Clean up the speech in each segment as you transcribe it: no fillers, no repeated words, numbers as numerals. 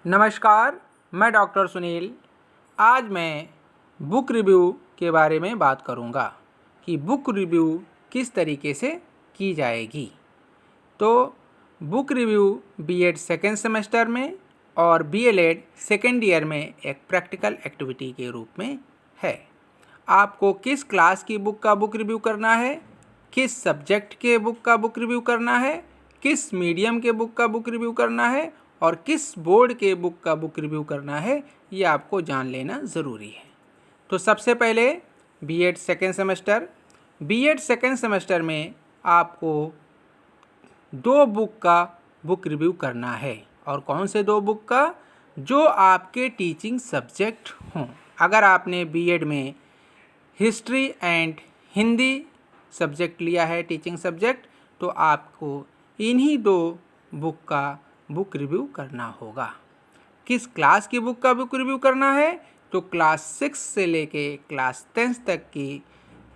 नमस्कार, मैं डॉक्टर सुनील। आज मैं बुक रिव्यू के बारे में बात करूंगा कि बुक रिव्यू किस तरीके से की जाएगी। तो book review B Ed second semester में और बीएलएड सेकेंड ईयर में एक प्रैक्टिकल एक्टिविटी के रूप में है। आपको किस क्लास की बुक का बुक रिव्यू करना है, किस सब्जेक्ट के बुक का बुक रिव्यू करना है, किस मीडियम के बुक का बुक रिव्यू करना है और किस बोर्ड के बुक का बुक रिव्यू करना है, ये आपको जान लेना ज़रूरी है। तो सबसे पहले बीएड सेकेंड सेमेस्टर में आपको 2 बुक का बुक रिव्यू करना है। और कौन से 2 बुक का? जो आपके टीचिंग सब्जेक्ट हों। अगर आपने बीएड में हिस्ट्री एंड हिंदी सब्जेक्ट लिया है टीचिंग सब्जेक्ट, तो आपको इन्हीं 2 बुक का बुक रिव्यू करना होगा। किस क्लास की बुक का बुक रिव्यू करना है? तो क्लास 6 से लेके क्लास 10 तक की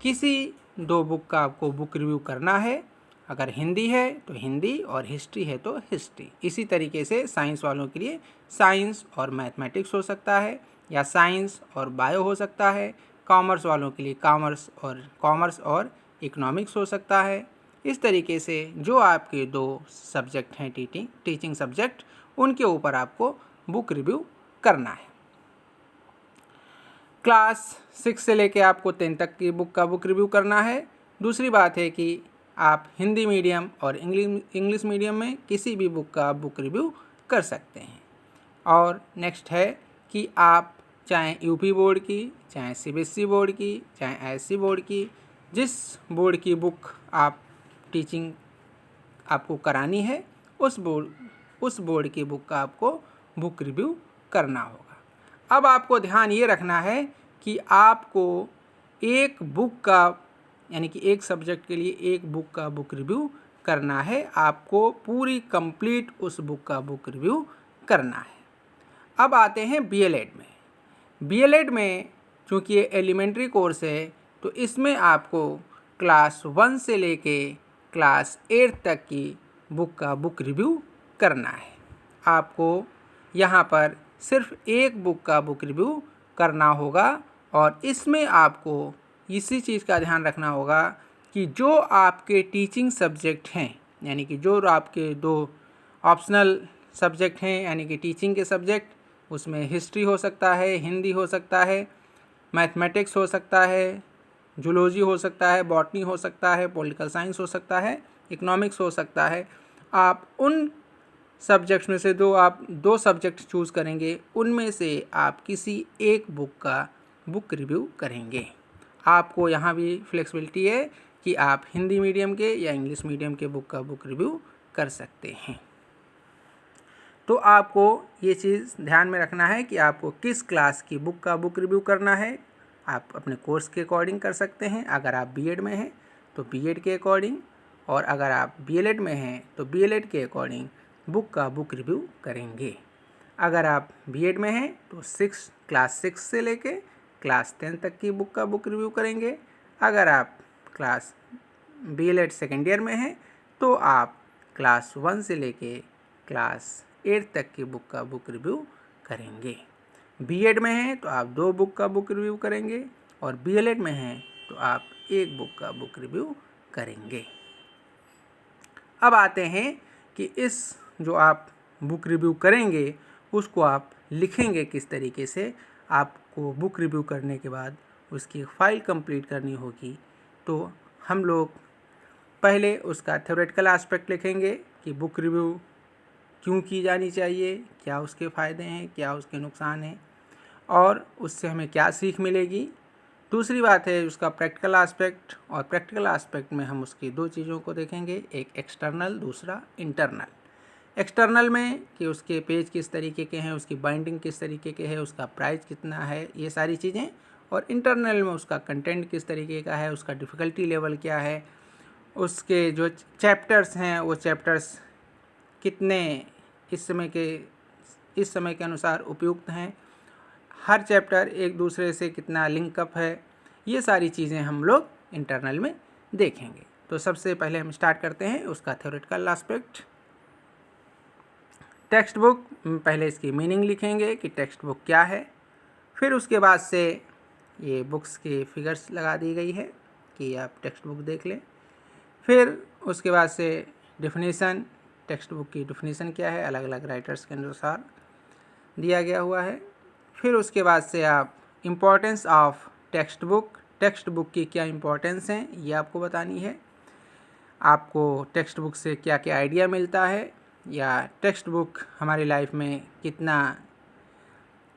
किसी 2 बुक का आपको बुक रिव्यू करना है। अगर हिंदी है तो हिंदी और हिस्ट्री है तो हिस्ट्री। इसी तरीके से साइंस वालों के लिए साइंस और मैथमेटिक्स हो सकता है, या साइंस और बायो हो सकता है। कॉमर्स वालों के लिए कॉमर्स और इकोनॉमिक्स हो सकता है। इस तरीके से जो आपके 2 सब्जेक्ट हैं टीचिंग सब्जेक्ट, उनके ऊपर आपको बुक रिव्यू करना है। क्लास 6 से लेके आपको 10 तक की बुक का बुक रिव्यू करना है। दूसरी बात है कि आप हिंदी मीडियम और इंग्लिश मीडियम में किसी भी बुक का बुक रिव्यू कर सकते हैं। और नेक्स्ट है कि आप चाहे यूपी बोर्ड की, चाहे सीबीएसई बोर्ड की, चाहे एससी बोर्ड की, जिस बोर्ड की बुक आप टीचिंग आपको करानी है, उस बोर्ड की बुक का आपको बुक रिव्यू करना होगा। अब आपको ध्यान ये रखना है कि आपको एक बुक का, यानी कि एक सब्जेक्ट के लिए एक बुक का बुक रिव्यू करना है। आपको पूरी कंप्लीट उस बुक का बुक रिव्यू करना है। अब आते हैं बीएलएड में चूँकि ये एलिमेंट्री कोर्स है, तो इसमें आपको क्लास 1 से लेके क्लास 8 तक की बुक का बुक रिव्यू करना है। आपको यहाँ पर सिर्फ एक बुक का बुक रिव्यू करना होगा, और इसमें आपको इसी चीज़ का ध्यान रखना होगा कि जो आपके टीचिंग सब्जेक्ट हैं, यानी कि जो आपके 2 ऑप्शनल सब्जेक्ट हैं, यानी कि टीचिंग के सब्जेक्ट, उसमें हिस्ट्री हो सकता है, हिंदी हो सकता है, मैथमेटिक्स हो सकता है, जूलॉजी हो सकता है, बॉटनी हो सकता है, पॉलिटिकल साइंस हो सकता है, इकोनॉमिक्स हो सकता है। आप उन सब्जेक्ट्स में से आप 2 सब्जेक्ट चूज़ करेंगे, उनमें से आप किसी एक बुक का बुक रिव्यू करेंगे। आपको यहाँ भी फ्लेक्सिबिलिटी है कि आप हिंदी मीडियम के या इंग्लिश मीडियम के बुक का बुक रिव्यू कर सकते हैं। तो आपको ये चीज़ ध्यान में रखना है कि आपको किस क्लास की बुक का बुक रिव्यू करना है। आप अपने कोर्स के अकॉर्डिंग कर सकते हैं। अगर आप बीएड में हैं तो बीएड के अकॉर्डिंग, और अगर आप बीएलएड में हैं तो बीएलएड के अकॉर्डिंग बुक का बुक रिव्यू करेंगे। अगर आप बीएड में हैं तो क्लास 6 से लेके क्लास 10 तक की बुक का बुक रिव्यू करेंगे। अगर आप क्लास बीएलएड सेकेंड ईयर में हैं तो आप क्लास 1 से लेके क्लास 8 तक की बुक का बुक रिव्यू करेंगे। बीएड में हैं तो आप 2 बुक का बुक रिव्यू करेंगे, और बीएलएड में हैं तो आप 1 बुक का बुक रिव्यू करेंगे। अब आते हैं कि इस जो आप बुक रिव्यू करेंगे उसको आप लिखेंगे किस तरीके से। आपको बुक रिव्यू करने के बाद उसकी फ़ाइल कंप्लीट करनी होगी। तो हम लोग पहले उसका थ्योरेटिकल एस्पेक्ट लिखेंगे कि बुक रिव्यू क्यों की जानी चाहिए, क्या उसके फ़ायदे हैं, क्या उसके नुकसान हैं, और उससे हमें क्या सीख मिलेगी। दूसरी बात है उसका प्रैक्टिकल एस्पेक्ट, और प्रैक्टिकल एस्पेक्ट में हम उसकी 2 चीज़ों को देखेंगे, एक एक्सटर्नल, दूसरा इंटरनल। एक्सटर्नल में कि उसके पेज किस तरीके के हैं, उसकी बाइंडिंग किस तरीके के है, उसका प्राइस कितना है, ये सारी चीज़ें। और इंटरनल में उसका कंटेंट किस तरीके का है, उसका डिफ़िकल्टी लेवल क्या है, उसके जो चैप्टर्स हैं वो चैप्टर्स कितने इस समय के अनुसार उपयुक्त हैं, हर चैप्टर एक दूसरे से कितना लिंकअप है, ये सारी चीज़ें हम लोग इंटरनल में देखेंगे। तो सबसे पहले हम स्टार्ट करते हैं उसका थ्योरेटिकल एस्पेक्ट। टेक्स्ट बुक, पहले इसकी मीनिंग लिखेंगे कि टेक्स्ट बुक क्या है। फिर उसके बाद से ये बुक्स की फिगर्स लगा दी गई है कि आप टेक्स्ट बुक देख लें। फिर उसके बाद से डेफिनेशन, टेक्स्ट बुक की डेफिनेशन क्या है, अलग अलग राइटर्स के अनुसार दिया गया हुआ है। फिर उसके बाद से आप importance of text book, text book की क्या इम्पोर्टेंस हैं ये आपको बतानी है। आपको टेक्स्ट बुक से क्या क्या आइडिया मिलता है, या टेक्स्ट बुक हमारी लाइफ में कितना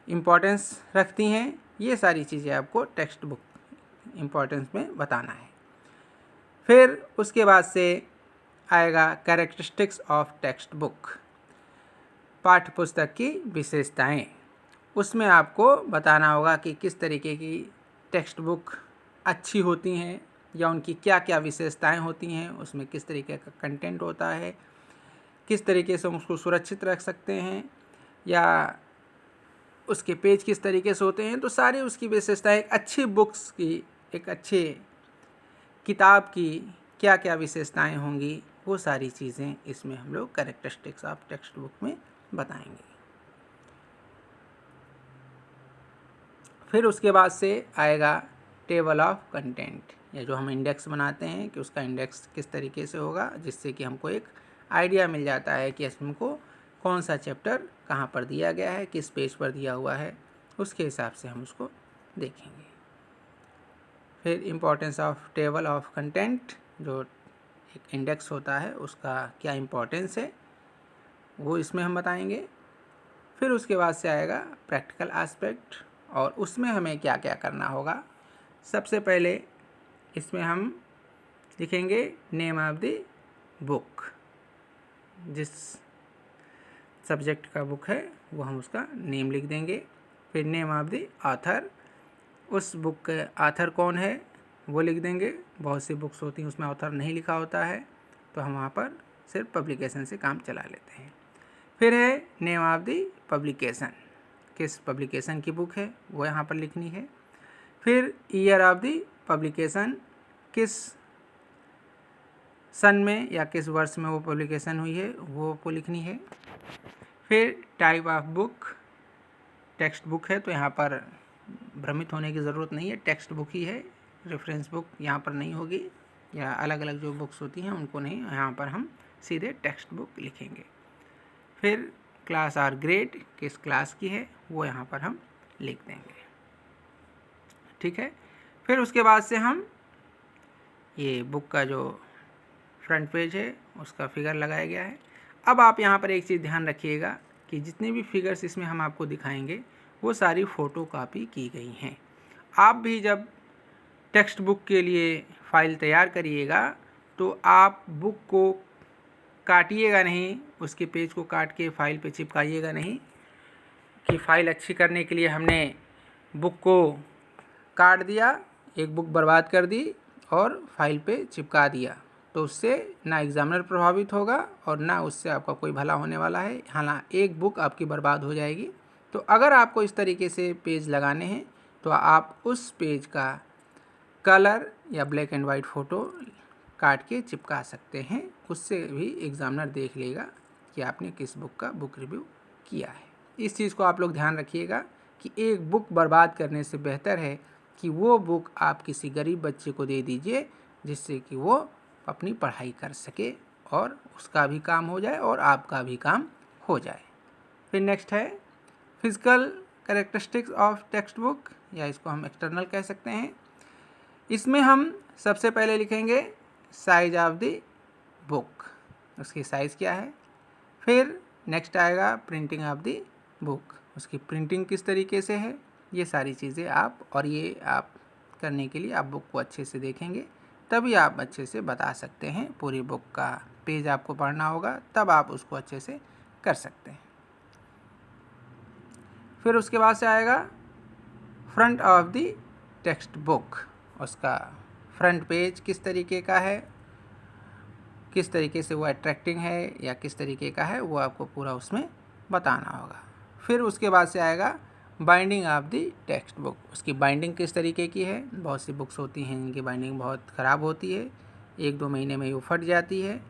इम्पोर्टेंस रखती हैं, ये सारी चीज़ें आपको टेक्स्ट बुक इम्पोर्टेंस में बताना है। फिर उसके बाद से आएगा कैरेक्टरिस्टिक्स ऑफ टेक्स्ट बुक, पाठ्य पुस्तक की विशेषताएं। उसमें आपको बताना होगा कि किस तरीके की टेक्स्ट बुक अच्छी होती हैं, या उनकी क्या क्या विशेषताएं होती हैं, उसमें किस तरीके का कंटेंट होता है, किस तरीके से हम उसको सुरक्षित रख सकते हैं, या उसके पेज किस तरीके से होते हैं। तो सारी उसकी विशेषताएं, एक अच्छी बुक्स की, एक अच्छे किताब की क्या क्या विशेषताएं होंगी, वो सारी चीज़ें इसमें हम लोग कैरेक्टरिस्टिक्स ऑफ टेक्स्ट बुक में बताएंगे। फिर उसके बाद से आएगा टेबल ऑफ कंटेंट, या जो हम इंडेक्स बनाते हैं कि उसका इंडेक्स किस तरीके से होगा, जिससे कि हमको एक आइडिया मिल जाता है कि हमको कौन सा चैप्टर कहाँ पर दिया गया है, किस पेज पर दिया हुआ है, उसके हिसाब से हम उसको देखेंगे। फिर importance of table of content, जो एक इंडेक्स होता है उसका क्या इम्पोर्टेंस है वो इसमें हम बताएंगे। फिर उसके बाद से आएगा प्रैक्टिकल एस्पेक्ट, और उसमें हमें क्या क्या करना होगा। सबसे पहले इसमें हम लिखेंगे नेम ऑफ द बुक, जिस सब्जेक्ट का बुक है वो हम उसका नेम लिख देंगे। फिर नेम ऑफ द ऑथर, उस बुक के ऑथर कौन है वो लिख देंगे। बहुत सी बुक्स होती हैं उसमें ऑथर नहीं लिखा होता है, तो हम वहाँ पर सिर्फ पब्लिकेशन से काम चला लेते हैं। फिर है नेम ऑफ द पब्लिकेशन, किस पब्लिकेशन की बुक है वो यहाँ पर लिखनी है। फिर ईयर ऑफ द पब्लिकेशन, किस सन में या किस वर्ष में वो पब्लिकेशन हुई है वो आपको लिखनी है। फिर type of book, text book है तो यहाँ पर भ्रमित होने की ज़रूरत नहीं है, टेक्स्ट बुक ही है, रेफरेंस बुक यहाँ पर नहीं होगी, या अलग अलग जो बुक्स होती हैं उनको नहीं, यहाँ पर हम सीधे टेक्स्ट बुक लिखेंगे। फिर क्लास और ग्रेड, किस क्लास की है वो यहाँ पर हम लिख देंगे। ठीक है। फिर उसके बाद से हम ये बुक का जो फ्रंट पेज है उसका फिगर लगाया गया है। अब आप यहाँ पर एक चीज़ ध्यान रखिएगा कि जितने भी फिगर्स इसमें हम आपको दिखाएंगे वो सारी फ़ोटो कॉपी की गई हैं। आप भी जब टेक्स्ट बुक के लिए फ़ाइल तैयार करिएगा तो आप बुक को काटिएगा नहीं, उसके पेज को काट के फ़ाइल पे चिपकाइएगा नहीं कि फ़ाइल अच्छी करने के लिए हमने बुक को काट दिया, एक बुक बर्बाद कर दी और फाइल पे चिपका दिया, तो उससे ना एग्ज़ामिनर प्रभावित होगा और ना उससे आपका कोई भला होने वाला है। हालांकि एक बुक आपकी बर्बाद हो जाएगी। तो अगर आपको इस तरीके से पेज लगाने हैं तो आप उस पेज का कलर या ब्लैक एंड वाइट फ़ोटो काट के चिपका सकते हैं, उससे भी एग्ज़ामिनर देख लेगा कि आपने किस बुक का बुक रिव्यू किया है। इस चीज़ को आप लोग ध्यान रखिएगा कि एक बुक बर्बाद करने से बेहतर है कि वो बुक आप किसी गरीब बच्चे को दे दीजिए, जिससे कि वो अपनी पढ़ाई कर सके और उसका भी काम हो जाए और आपका भी काम हो जाए। फिर नेक्स्ट है physical characteristics of text book, या इसको हम एक्सटर्नल कह सकते हैं। इसमें हम सबसे पहले लिखेंगे साइज ऑफ द बुक, उसकी साइज़ क्या है। फिर नेक्स्ट आएगा प्रिंटिंग ऑफ द बुक, उसकी प्रिंटिंग किस तरीके से है। ये सारी चीज़ें आप, और ये आप करने के लिए आप बुक को अच्छे से देखेंगे, तभी आप अच्छे से बता सकते हैं। पूरी बुक का पेज आपको पढ़ना होगा, तब आप उसको अच्छे से कर सकते हैं। फिर उसके बाद से आएगा front of the text book, उसका फ्रंट पेज किस तरीके का है, किस तरीके से वो अट्रैक्टिंग है या किस तरीके का है, वो आपको पूरा उसमें बताना होगा। फिर उसके बाद से आएगा binding of the text book, उसकी बाइंडिंग किस तरीके की है। बहुत सी बुक्स होती हैं इनकी बाइंडिंग बहुत ख़राब होती है, 1-2 महीने में वो फट जाती है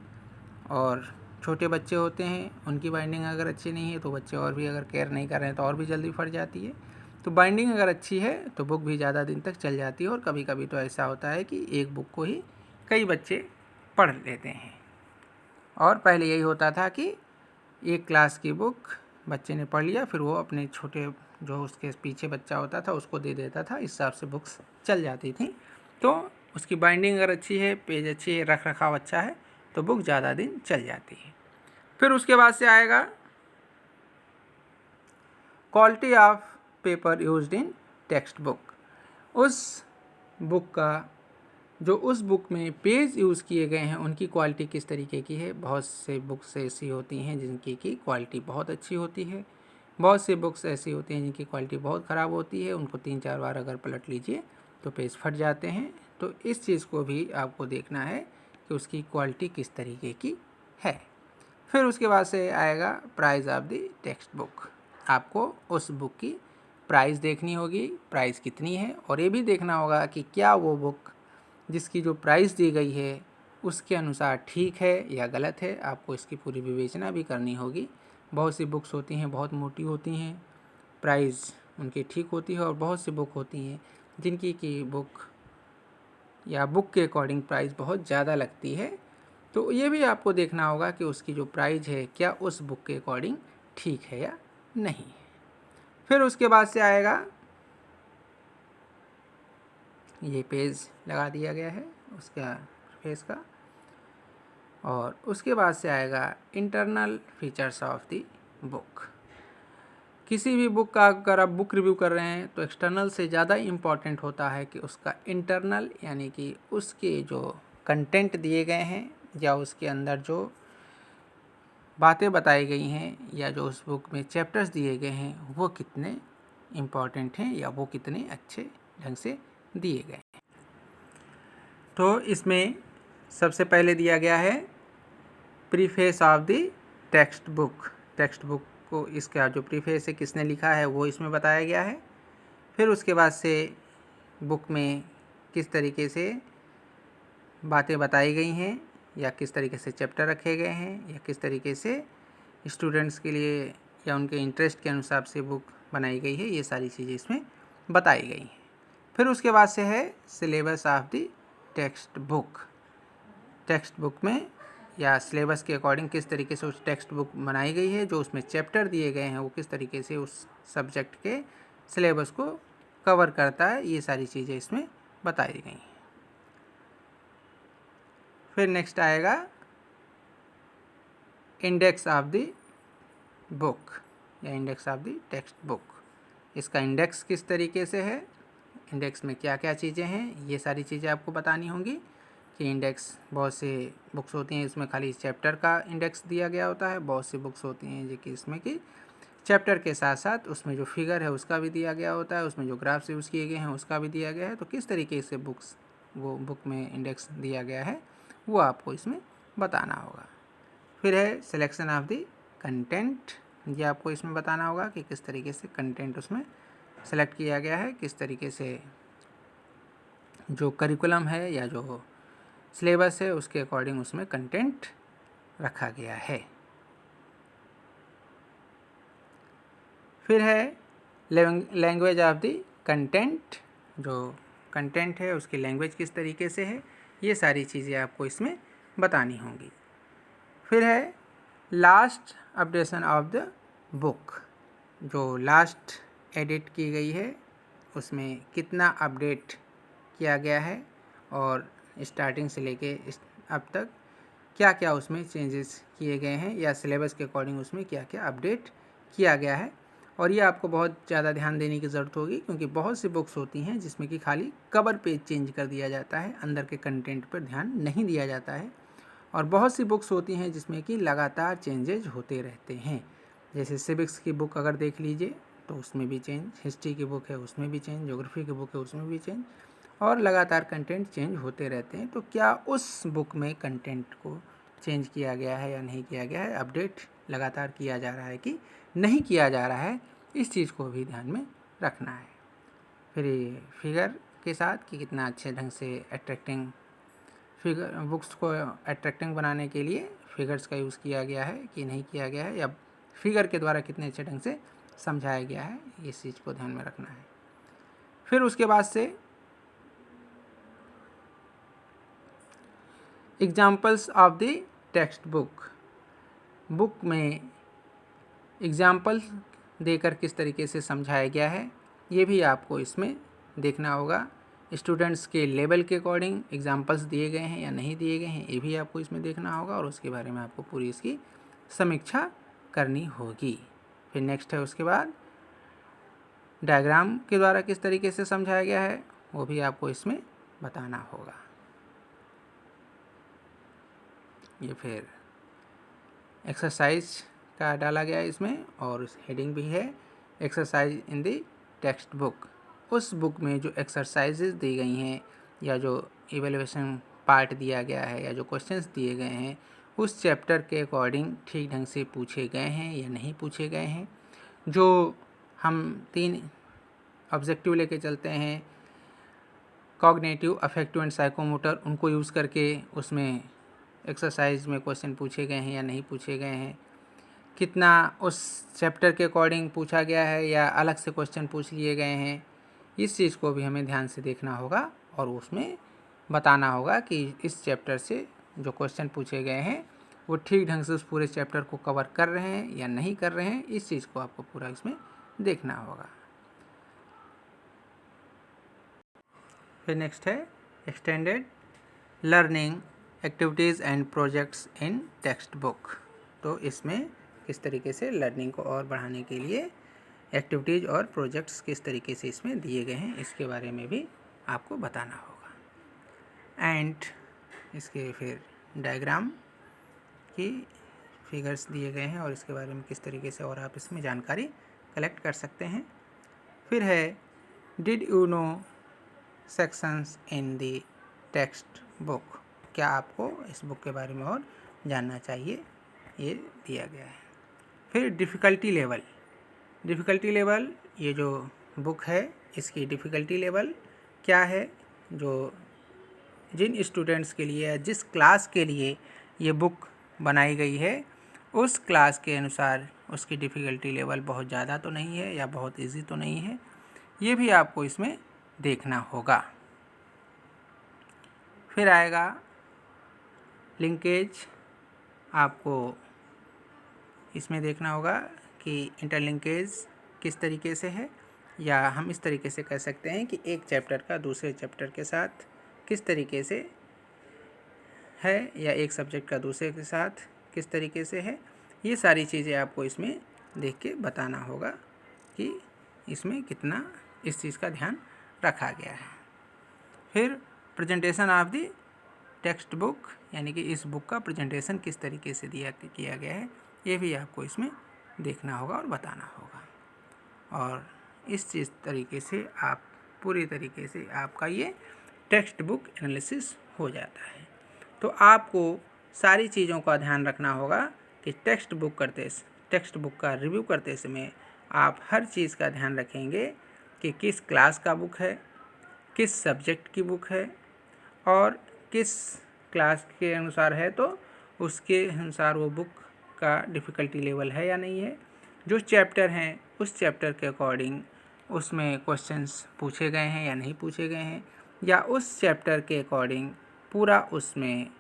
और छोटे बच्चे होते हैं उनकी बाइंडिंग अगर अच्छी नहीं है तो बच्चे और भी अगर केयर नहीं कर रहे हैं तो और भी जल्दी फट जाती है। तो बाइंडिंग अगर अच्छी है तो बुक भी ज़्यादा दिन तक चल जाती है और कभी कभी तो ऐसा होता है कि एक बुक को ही कई बच्चे पढ़ लेते हैं। और पहले यही होता था कि एक क्लास की बुक बच्चे ने पढ़ लिया, फिर वो अपने छोटे जो उसके पीछे बच्चा होता था उसको दे देता था, इस हिसाब से बुक्स चल जाती थी। तो उसकी बाइंडिंग अगर अच्छी है, पेज अच्छी है, रख रखाव अच्छा है तो बुक ज़्यादा दिन चल जाती है। फिर उसके बाद से आएगा quality of paper used in text book. उस बुक का जो उस बुक में पेज यूज़ किए गए हैं उनकी क्वालिटी किस तरीके की है। बहुत से बुक्स ऐसी होती हैं जिनकी की क्वालिटी बहुत अच्छी होती है, बहुत से बुक्स ऐसी होती हैं जिनकी क्वालिटी बहुत ख़राब होती है, उनको 3-4 बार अगर पलट लीजिए तो पेज फट जाते हैं। तो इस चीज़ को भी आपको देखना है कि उसकी क्वालिटी किस तरीके की है। फिर उसके बाद से आएगा price of the text book. आपको उस बुक की प्राइस देखनी होगी, प्राइस कितनी है, और ये भी देखना होगा कि क्या वो बुक जिसकी जो प्राइस दी गई है उसके अनुसार ठीक है या गलत है। आपको इसकी पूरी विवेचना भी करनी होगी। बहुत सी बुक्स होती हैं बहुत मोटी होती हैं, प्राइस उनकी ठीक होती है, और बहुत सी बुक होती हैं जिनकी की बुक या बुक के अकॉर्डिंग प्राइस बहुत ज़्यादा लगती है। तो ये भी आपको देखना होगा कि उसकी जो प्राइस है क्या उस बुक के अकॉर्डिंग ठीक है या नहीं। फिर उसके बाद से आएगा, ये पेज लगा दिया गया है उसका फेस का, और उसके बाद से आएगा internal features of the book. किसी भी बुक का अगर आप बुक रिव्यू कर रहे हैं तो एक्सटर्नल से ज़्यादा इम्पॉर्टेंट होता है कि उसका इंटरनल, यानी कि उसके जो कंटेंट दिए गए हैं या उसके अंदर जो बातें बताई गई हैं या जो उस बुक में चैप्टर्स दिए गए हैं वो कितने इम्पॉर्टेंट हैं या वो कितने अच्छे ढंग से दिए गए हैं। तो इसमें सबसे पहले दिया गया है preface of the text book. Text book को इसका जो प्रीफेस है किसने लिखा है वो इसमें बताया गया है। फिर उसके बाद से बुक में किस तरीके से बातें बताई गई हैं या किस तरीके से चैप्टर रखे गए हैं या किस तरीके से स्टूडेंट्स के लिए या उनके इंटरेस्ट के अनुसार से बुक बनाई गई है, ये सारी चीज़ें इसमें बताई गई हैं। फिर उसके बाद से है syllabus of the text book. Text book में या सिलेबस के अकॉर्डिंग किस तरीके से उस टेक्स्ट बुक बनाई गई है, जो उसमें चैप्टर दिए गए हैं वो किस तरीके से उस सब्जेक्ट के सिलेबस को कवर करता है, ये सारी चीज़ें इसमें बताई गई हैं। फिर नेक्स्ट आएगा इंडेक्स ऑफ द बुक या index of the text book. इसका इंडेक्स किस तरीके से है, इंडेक्स में क्या क्या चीज़ें हैं, ये सारी चीज़ें आपको बतानी होंगी। कि इंडेक्स, बहुत से बुक्स होती हैं इसमें खाली चैप्टर का इंडेक्स दिया गया होता है, बहुत सी बुक्स होती हैं जो कि इसमें कि चैप्टर के साथ साथ उसमें जो फिगर है उसका भी दिया गया होता है, उसमें जो ग्राफ्स यूज़ किए गए हैं उसका भी दिया गया है। तो किस तरीके से वो बुक में इंडेक्स दिया गया है वो आपको इसमें बताना होगा। फिर है सिलेक्शन ऑफ द कंटेंट, ये आपको इसमें बताना होगा कि किस तरीके से कंटेंट उसमें सेलेक्ट किया गया है, किस तरीके से जो करिकुलम है या जो सिलेबस है उसके अकॉर्डिंग उसमें कंटेंट रखा गया है। फिर है लैंग्वेज ऑफ द कंटेंट, जो कंटेंट है उसकी लैंग्वेज किस तरीके से है, ये सारी चीज़ें आपको इसमें बतानी होंगी। फिर है last updation of the book, जो लास्ट एडिट की गई है उसमें कितना अपडेट किया गया है और स्टार्टिंग से लेके अब तक क्या क्या उसमें चेंजेस किए गए हैं या सिलेबस के अकॉर्डिंग उसमें क्या क्या अपडेट किया गया है। और ये आपको बहुत ज़्यादा ध्यान देने की ज़रूरत होगी क्योंकि बहुत सी बुक्स होती हैं जिसमें कि खाली कवर पेज चेंज कर दिया जाता है, अंदर के कंटेंट पर ध्यान नहीं दिया जाता है। और बहुत सी बुक्स होती हैं जिसमें कि लगातार चेंजेज होते रहते हैं। जैसे सिविक्स की बुक अगर देख लीजिए तो उसमें भी चेंज, हिस्ट्री की बुक है उसमें भी चेंज, ज्योग्राफी की बुक है उसमें भी चेंज, और लगातार कंटेंट चेंज होते रहते हैं। तो क्या उस बुक में कंटेंट को चेंज किया गया है या नहीं किया गया है, अपडेट लगातार किया जा रहा है कि नहीं किया जा रहा है, इस चीज़ को भी ध्यान में रखना है। फिर ये फिगर के साथ कि कितना अच्छे ढंग से अट्रैक्टिंग फिगर, बुक्स को अट्रैक्टिंग बनाने के लिए फिगर्स का यूज़ किया गया है कि नहीं किया गया है, या फिगर के द्वारा कितने अच्छे ढंग से समझाया गया है, इस चीज़ को ध्यान में रखना है। फिर उसके बाद से examples of the text book में एग्जाम्पल देकर किस तरीके से समझाया गया है, ये भी आपको इसमें देखना होगा। स्टूडेंट्स के लेवल के अकॉर्डिंग एग्जाम्पल्स दिए गए हैं या नहीं दिए गए हैं, ये भी आपको इसमें देखना होगा और उसके बारे में आपको पूरी इसकी समीक्षा करनी होगी। फिर नेक्स्ट है उसके बाद डायग्राम के द्वारा किस तरीके से समझाया गया है, वो भी आपको इसमें बताना होगा। ये फिर एक्सरसाइज का डाला गया है इसमें, और उस हेडिंग भी है exercise in the text book. उस बुक में जो एक्सरसाइजेज दी गई हैं या जो इवैल्यूएशन पार्ट दिया गया है या जो क्वेश्चंस दिए गए हैं, उस चैप्टर के अकॉर्डिंग ठीक ढंग से पूछे गए हैं या नहीं पूछे गए हैं। जो हम 3 ऑब्जेक्टिव लेके चलते हैं, कॉग्निटिव, अफेक्टिव एंड साइकोमोटर, उनको यूज़ करके उसमें एक्सरसाइज में क्वेश्चन पूछे गए हैं या नहीं पूछे गए हैं, कितना उस चैप्टर के अकॉर्डिंग पूछा गया है या अलग से क्वेश्चन पूछ लिए गए हैं, इस चीज़ को भी हमें ध्यान से देखना होगा और उसमें बताना होगा कि इस चैप्टर से जो क्वेश्चन पूछे गए हैं वो ठीक ढंग से उस पूरे चैप्टर को कवर कर रहे हैं या नहीं कर रहे हैं, इस चीज़ को आपको पूरा इसमें देखना होगा। फिर नेक्स्ट है extended learning activities and projects in text book. तो इसमें किस तरीके से लर्निंग को और बढ़ाने के लिए एक्टिविटीज़ और प्रोजेक्ट्स किस तरीके से इसमें दिए गए हैं, इसके बारे में भी आपको बताना होगा। एंड इसके फिर डायग्राम की फिगर्स दिए गए हैं और इसके बारे में किस तरीके से और आप इसमें जानकारी कलेक्ट कर सकते हैं। फिर है did you know sections in the text book, क्या आपको इस बुक के बारे में और जानना चाहिए, ये दिया गया है। फिर डिफ़िकल्टी लेवल, ये जो बुक है इसकी डिफ़िकल्टी लेवल क्या है, जो जिन स्टूडेंट्स के लिए या जिस क्लास के लिए ये बुक बनाई गई है उस क्लास के अनुसार उसकी डिफ़िकल्टी लेवल बहुत ज़्यादा तो नहीं है या बहुत इजी तो नहीं है, ये भी आपको इसमें देखना होगा। फिर आएगा लिंकेज, आपको इसमें देखना होगा कि इंटरलिंकेज किस तरीके से है, या हम इस तरीके से कह सकते हैं कि एक चैप्टर का दूसरे चैप्टर के साथ किस तरीके से है या एक सब्जेक्ट का दूसरे के साथ किस तरीके से है, ये सारी चीज़ें आपको इसमें देख के बताना होगा कि इसमें कितना इस चीज़ का ध्यान रखा गया है। फिर presentation of the text book, यानी कि इस बुक का प्रेजेंटेशन किस तरीके से किया गया है, ये भी आपको इसमें देखना होगा और बताना होगा। और इस चीज़ तरीके से आप पूरी तरीके से आपका ये टेक्स्ट बुक एनालिसिस हो जाता है। तो आपको सारी चीज़ों का ध्यान रखना होगा कि टेक्स्ट बुक का रिव्यू करते समय आप हर चीज़ का ध्यान रखेंगे कि किस क्लास का बुक है, किस सब्जेक्ट की बुक है और किस क्लास के अनुसार है तो उसके अनुसार वो बुक का डिफ़िकल्टी लेवल है या नहीं है। जो चैप्टर हैं उस चैप्टर के अकॉर्डिंग उसमें क्वेश्चंस पूछे गए हैं या नहीं पूछे गए हैं, या उस चैप्टर के अकॉर्डिंग पूरा उसमें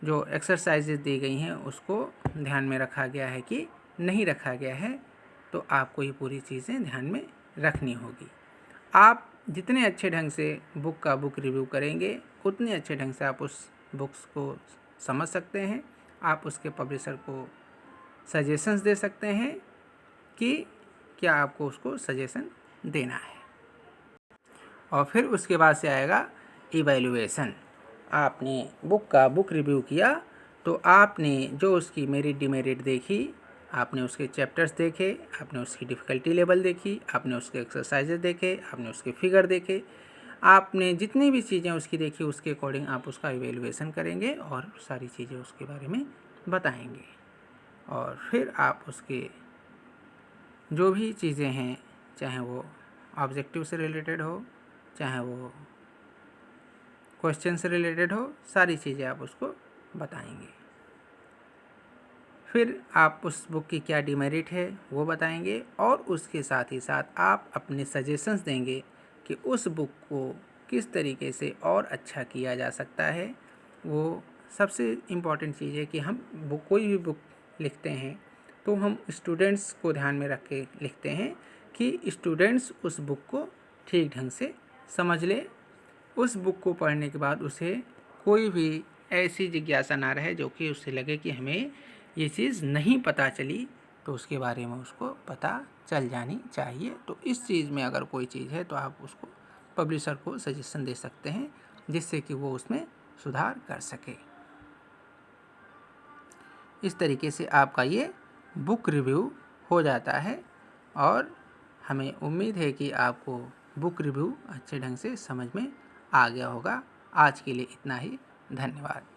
जो एक्सरसाइजेज दी गई हैं उसको ध्यान में रखा गया है कि नहीं रखा गया है, तो आपको ये पूरी चीज़ें ध्यान में रखनी होगी। आप जितने अच्छे ढंग से बुक रिव्यू करेंगे उतने अच्छे ढंग से आप उस बुक्स को समझ सकते हैं, आप उसके पब्लिशर को सजेशंस दे सकते हैं कि क्या आपको उसको सजेशन देना है। और फिर उसके बाद से आएगा इवैल्यूएशन। आपने बुक रिव्यू किया तो आपने जो उसकी मेरिट डिमेरिट देखी, आपने उसके चैप्टर्स देखे, आपने उसकी डिफ़िकल्टी लेवल देखी, आपने उसके एक्सरसाइजेज देखे, आपने उसके फिगर देखे, आपने जितनी भी चीज़ें उसकी देखी उसके अकॉर्डिंग आप उसका इवैल्यूएशन करेंगे और सारी चीज़ें उसके बारे में बताएंगे। और फिर आप उसके जो भी चीज़ें हैं, चाहे वो ऑब्जेक्टिव से रिलेटेड हो, चाहे वो क्वेश्चन से रिलेटेड हो, सारी चीज़ें आप उसको बताएंगे। फिर आप उस बुक की क्या डिमेरिट है वो बताएंगे, और उसके साथ ही साथ आप अपने सजेशंस देंगे कि उस बुक को किस तरीके से और अच्छा किया जा सकता है। वो सबसे इम्पॉर्टेंट चीज़ है कि हम कोई भी बुक लिखते हैं तो हम स्टूडेंट्स को ध्यान में रख के लिखते हैं कि स्टूडेंट्स उस बुक को ठीक ढंग से समझ ले, उस बुक को पढ़ने के बाद उसे कोई भी ऐसी जिज्ञासा ना रहे जो कि उससे लगे कि हमें ये चीज़ नहीं पता चली, तो उसके बारे में उसको पता चल जानी चाहिए। तो इस चीज़ में अगर कोई चीज़ है तो आप उसको पब्लिशर को सजेशन दे सकते हैं जिससे कि वो उसमें सुधार कर सके। इस तरीके से आपका ये बुक रिव्यू हो जाता है, और हमें उम्मीद है कि आपको बुक रिव्यू अच्छे ढंग से समझ में आ गया होगा। आज के लिए इतना ही, धन्यवाद।